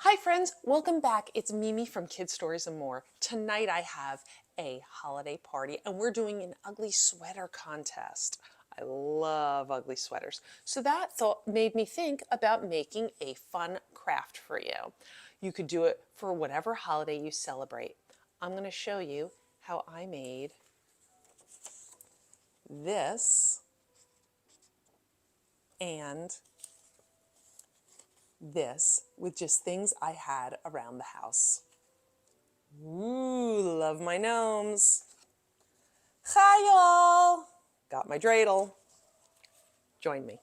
Hi friends, welcome back. It's Mimi from Kid Stories and More. Tonight I have a holiday party and we're doing an ugly sweater contest. I love ugly sweaters. So that thought made me think about making a fun craft for you. You could do it for whatever holiday you celebrate. I'm going to show you how I made this and this with just things I had around the house. Ooh, love my gnomes. Hi, y'all. Got my dreidel. Join me.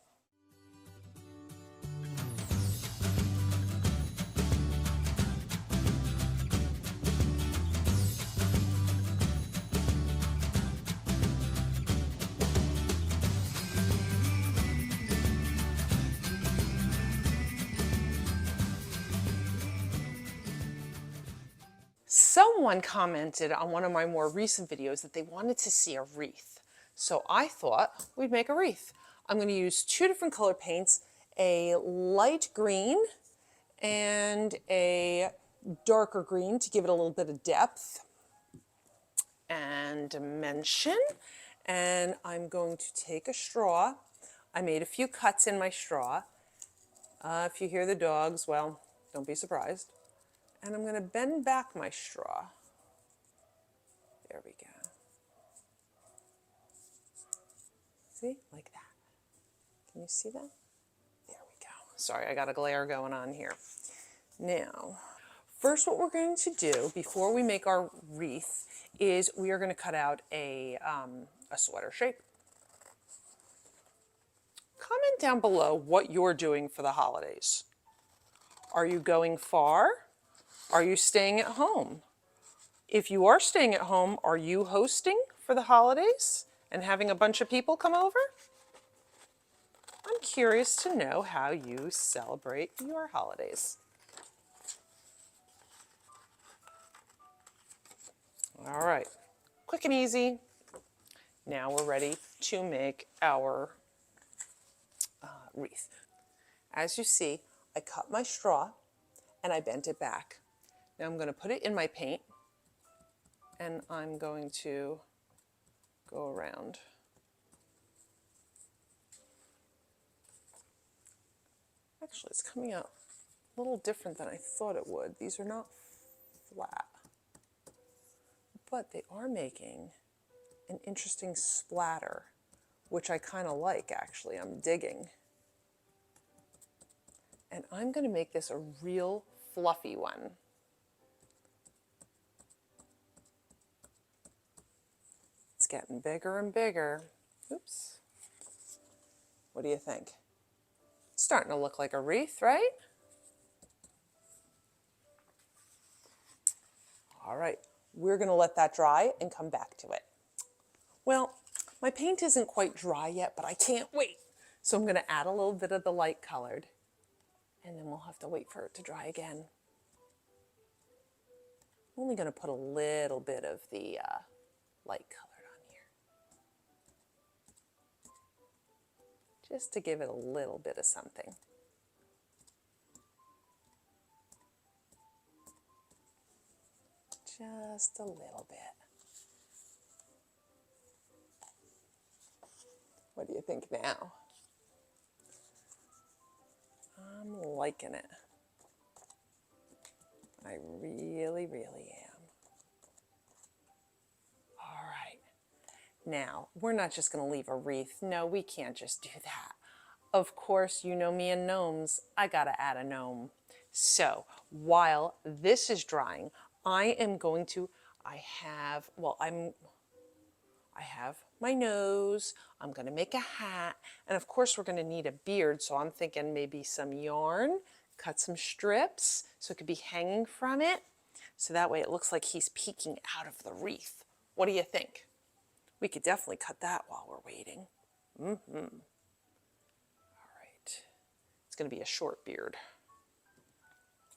Someone commented on one of my more recent videos that they wanted to see a wreath. So I thought we'd make a wreath. I'm going to use two different color paints, a light green and a darker green to give it a little bit of depth and dimension. And I'm going to take a straw. I made a few cuts in my straw. If you hear the dogs, well, don't be surprised. And I'm going to bend back my straw. There we go. See, like that. Can you see that? There we go. Sorry, I got a glare going on here. Now, first what we're going to do before we make our wreath is we are going to cut out a sweater shape. Comment down below what you're doing for the holidays. Are you going far? Are you staying at home? If you are staying at home, are you hosting for the holidays and having a bunch of people come over? I'm curious to know how you celebrate your holidays. All right, quick and easy. Now we're ready to make our wreath. As you see, I cut my straw and I bent it back. Now I'm going to put it in my paint and I'm going to go around. Actually, it's coming out a little different than I thought it would. These are not flat, but they are making an interesting splatter, which I kind of like actually. I'm digging. And I'm going to make this a real fluffy one. It's getting bigger and bigger. Oops. What do you think? It's starting to look like a wreath, right? All right, we're going to let that dry and come back to it. Well, my paint isn't quite dry yet, but I can't wait. So I'm going to add a little bit of the light colored, and then we'll have to wait for it to dry again. I'm only going to put a little bit of the light colored on here, just to give it a little bit of something. Just a little bit. What do you think now? I'm liking it. I really, really am. All right. Now, we're not just going to leave a wreath. No, we can't just do that. Of course, you know me and gnomes. I got to add a gnome. So, while this is drying, I have my nose, I'm going to make a hat, and of course we're going to need a beard, so I'm thinking maybe some yarn, cut some strips so it could be hanging from it, so that way it looks like he's peeking out of the wreath. What do you think? We could definitely cut that while we're waiting. All right. It's going to be a short beard.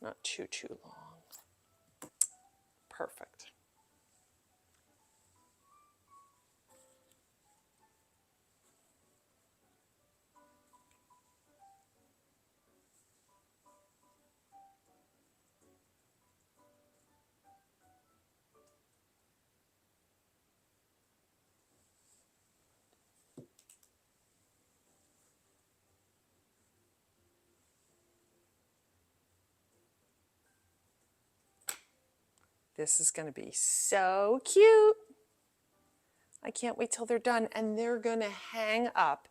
Not too long. Perfect. This is going to be so cute. I can't wait till they're done, and they're going to hang up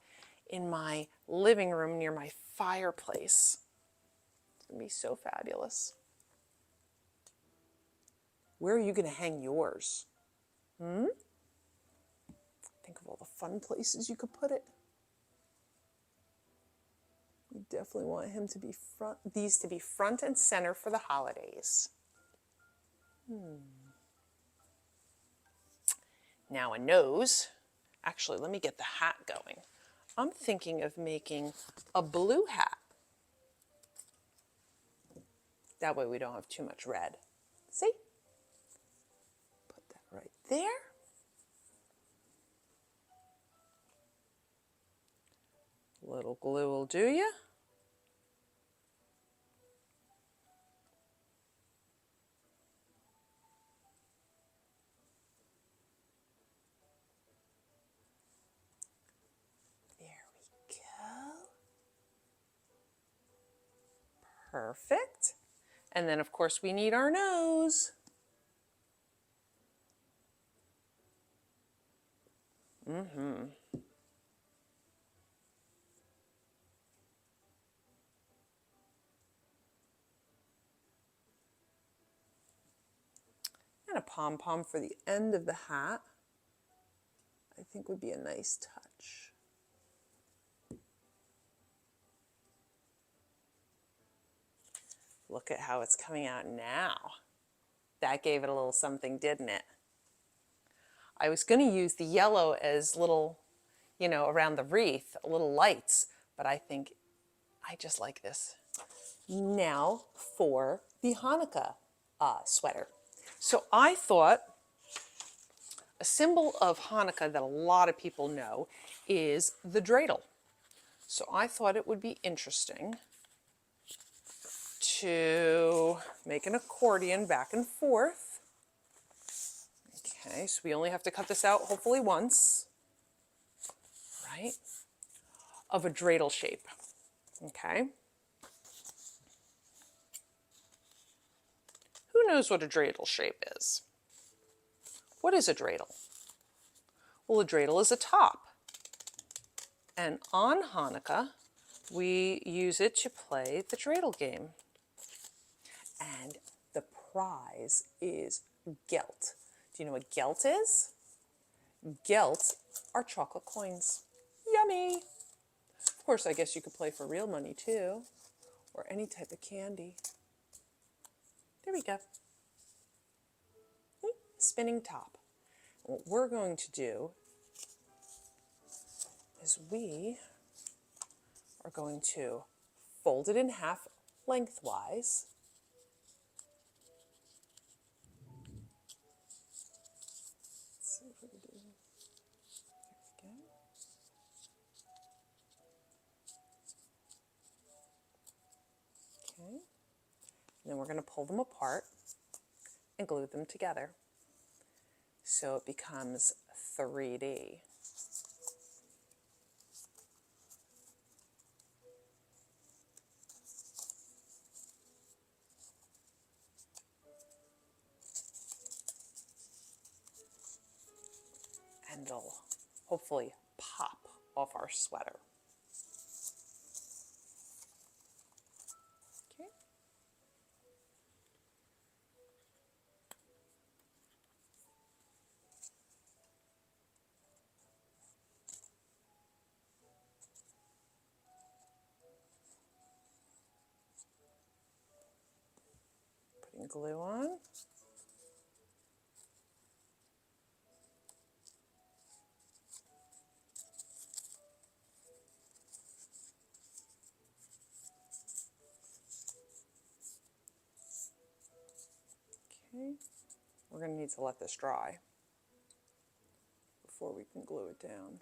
in my living room near my fireplace. It's going to be so fabulous. Where are you going to hang yours? Think of all the fun places you could put it. You definitely want these to be front and center for the holidays. Now a nose. Actually, let me get the hat going. I'm thinking of making a blue hat. That way we don't have too much red. See? Put that right there. A little glue will do ya. Perfect. And then of course we need our nose. And a pom-pom for the end of the hat, I think would be a nice touch. Look at how it's coming out now. That gave it a little something, didn't it? I was going to use the yellow as little, around the wreath, little lights, but I think I just like this. Now for the Hanukkah sweater. So I thought a symbol of Hanukkah that a lot of people know is the dreidel. So I thought it would be interesting to make an accordion back and forth. Okay, so we only have to cut this out hopefully once, right? Of a dreidel shape, okay? Who knows what a dreidel shape is? What is a dreidel? Well, a dreidel is a top. And on Hanukkah, we use it to play the dreidel game. And the prize is gelt. Do you know what gelt is? Gelt are chocolate coins. Yummy! Of course, I guess you could play for real money too, or any type of candy. There we go. Spinning top. What we're going to do is we are going to fold it in half lengthwise. Let's see if we can do it. There we go. Okay. And then we're going to pull them apart and glue them together so it becomes 3D. And it'll hopefully pop off our sweater. Okay. Putting glue on. Okay, we're going to need to let this dry before we can glue it down.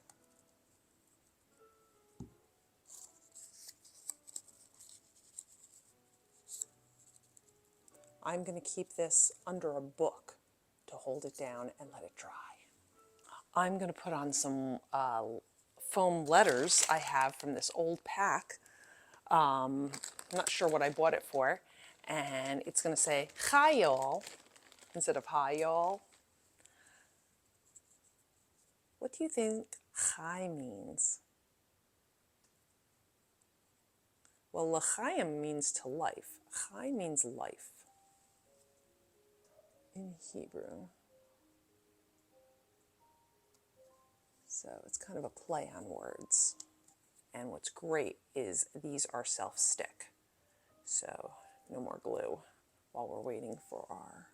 I'm going to keep this under a book to hold it down and let it dry. I'm going to put on some foam letters I have from this old pack. I'm not sure what I bought it for. And it's going to say, "Hi, y'all." instead of hi, y'all. What do you think chai means? Well, l'chaim means to life. Chai means life in Hebrew. So it's kind of a play on words. And what's great is these are self-stick. So no more glue while we're waiting for our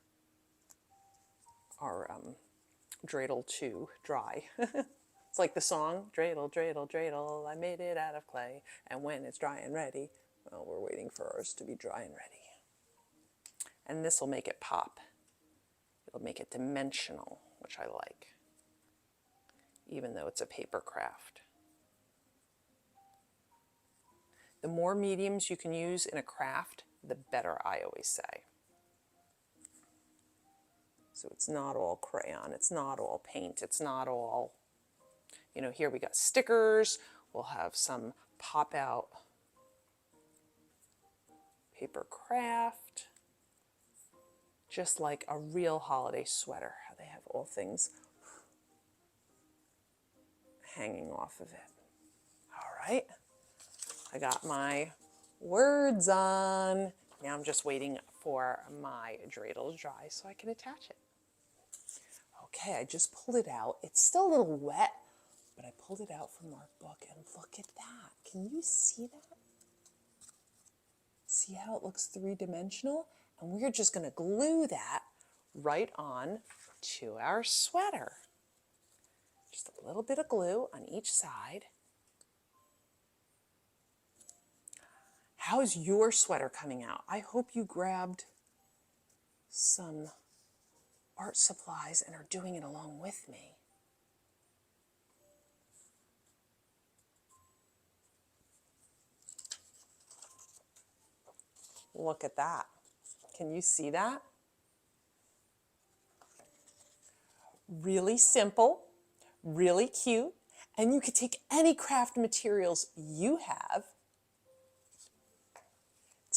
dreidel to dry. It's like the song, dreidel, dreidel, dreidel, I made it out of clay. And when it's dry and ready, well, we're waiting for ours to be dry and ready. And this will make it pop. It'll make it dimensional, which I like, even though it's a paper craft. The more mediums you can use in a craft, the better, I always say. So it's not all crayon, it's not all paint, it's not all, you know, here we got stickers, we'll have some pop out paper craft, just like a real holiday sweater, how they have all things hanging off of it. All right, I got my words on. Now I'm just waiting for my dreidel to dry so I can attach it. Okay, I just pulled it out. It's still a little wet, but I pulled it out from our book and look at that. Can you see that? See how it looks three-dimensional? And we're just gonna glue that right on to our sweater. Just a little bit of glue on each side. How's your sweater coming out? I hope you grabbed some art supplies and are doing it along with me. Look at that. Can you see that? Really simple, really cute, and you could take any craft materials you have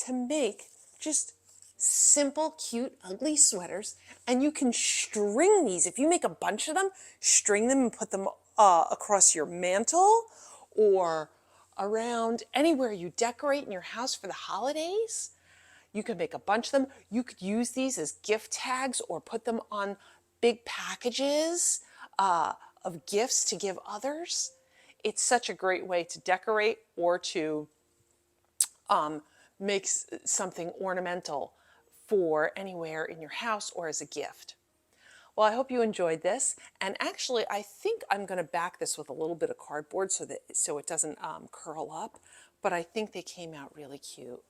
to make just simple, cute, ugly sweaters, and you can string these. If you make a bunch of them, string them and put them across your mantle or around anywhere you decorate in your house for the holidays. You could make a bunch of them. You could use these as gift tags or put them on big packages of gifts to give others. It's such a great way to decorate or to make something ornamental for anywhere in your house or as a gift. Well, I hope you enjoyed this. And actually, I think I'm going to back this with a little bit of cardboard so it doesn't curl up. But I think they came out really cute.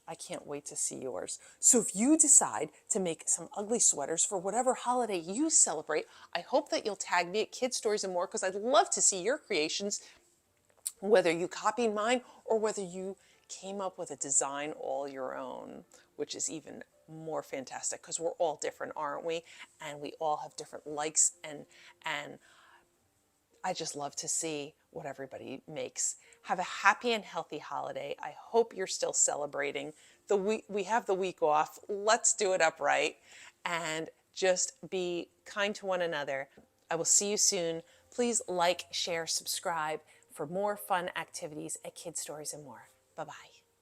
I can't wait to see yours. So if you decide to make some ugly sweaters for whatever holiday you celebrate, I hope that you'll tag me at Kid Stories and More, because I'd love to see your creations, whether you copied mine or whether you came up with a design all your own, which is even more fantastic because we're all different, aren't we? And we all have different likes, and I just love to see what everybody makes. Have a happy and healthy holiday. I hope you're still celebrating. We have the week off. Let's do it upright and just be kind to one another. I will see you soon. Please like, share, subscribe for more fun activities at Kid Stories and More. Bye-bye.